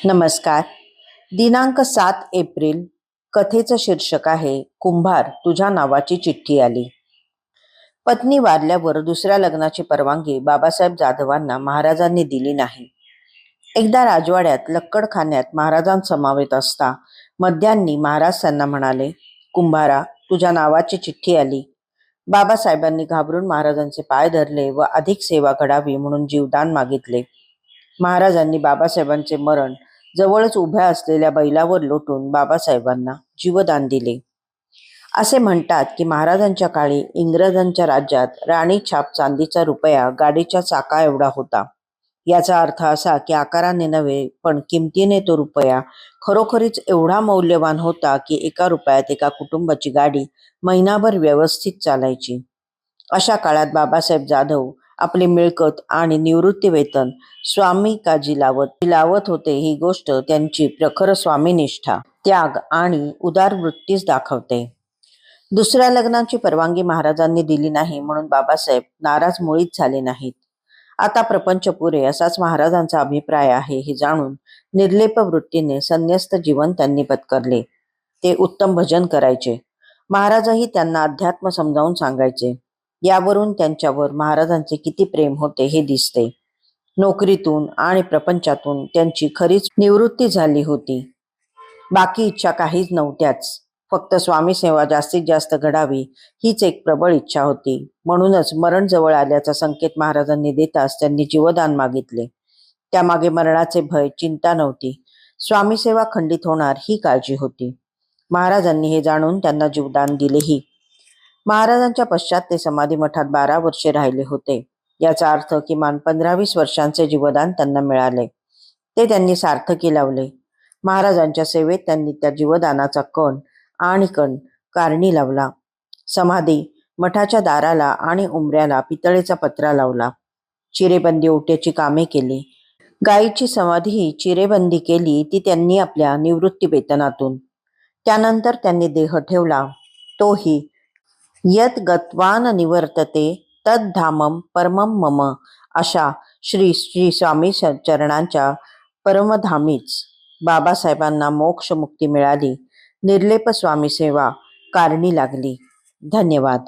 नमस्कार. दिनांक 7 एप्रिल. कथेचं शीर्षक आहे कुंभार तुझ्या नावाची चिठ्ठी आली. पत्नी वारल्यावर दुसऱ्या लग्नाची परवानगी बाबासाहेब जाधवांना महाराजांनी दिली नाही. एकदा राजवाड्यात लक्कडखान्यात महाराजांसमवेत असता मध्यान्नी महाराज त्यांना म्हणाले, कुंभारा तुझ्या नावाची चिठ्ठी आली. बाबासाहेबांनी घाबरून महाराजांचे पाय धरले व अधिक सेवा घडावी म्हणून जीवदान मागितले. महाराजांनी बाबासाहेबांचे मरण जवळच उभ्या असलेल्या बैलावर लोटून बाबासाहेबांना जीवदान दिले. असे म्हणतात की महाराजांच्या काळी इंग्रजांच्या राज्यात राणी छाप चांदीचा रुपया गाडीच्या चाका एवढा होता. याचा अर्थ असा की आकाराने नव्हे पण किमतीने तो रुपया खरोखरीच एवढा मौल्यवान होता की एका रुपयात एका कुटुंबाची गाडी महिनाभर व्यवस्थित चालायची. अशा काळात बाबासाहेब जाधव आपली मिळकत आणि निवृत्ती वेतन स्वामी काजी लावत होते. ही गोष्ट त्यांची प्रखर स्वामीनिष्ठा, त्याग आणि उदार वृत्तीच दाखवते. दुसऱ्या लग्नाची परवानगी महाराजांनी दिली नाही म्हणून बाबासाहेब नाराज मुळीच झाले नाहीत. आता प्रपंच पुरे असाच महाराजांचा अभिप्राय आहे हे जाणून निर्लेप वृत्तीने संन्यस्त जीवन त्यांनी पत्करले. ते उत्तम भजन करायचे. महाराजही त्यांना अध्यात्म समजावून सांगायचे. यावरून त्यांच्यावर महाराजांचे किती प्रेम होते हे दिसते. नोकरीतून आणि प्रपंचातून त्यांची खरीच निवृत्ती झाली होती. बाकी इच्छा काहीच नव्हत्याच. फक्त स्वामी सेवा जास्तीत जास्त घडावी हीच एक प्रबळ इच्छा होती. म्हणूनच मरण जवळ आल्याचा संकेत महाराजांनी देताच त्यांनी जीवदान मागितले. त्यामागे मरणाचे भय, चिंता नव्हती. स्वामी सेवा खंडित होणार ही काळजी होती. महाराजांनी हे जाणून त्यांना जीवदान दिलेही. महाराजांच्या पश्चात ते समाधी मठात 12 वर्षे राहिले होते. याचा अर्थ किमान 15-20 वर्षांचे जीवदान त्यांना मिळाले. ते त्यांनी सार्थकी लावले. महाराजांच्या सेवेत त्यांनी त्या जीवदानाचा कण आणि कण कारणी लावला. समाधी मठाच्या दाराला आणि उंबऱ्याला पितळेचा पत्रा लावला. चिरेबंदी ओट्याची कामे केली. गायीची समाधीही चिरेबंदी केली, ती त्यांनी आपल्या निवृत्ती वेतनातून. त्यानंतर त्यांनी देह ठेवला, तोही यत गत्वान निवर्तते तद धामम परमम मम अशा श्री श्री स्वामी चरणांच्या परमधामीच. बाबासाहेबांना मोक्ष मुक्ती मिळाली. निर्लेप स्वामी सेवा कारणी लागली. धन्यवाद.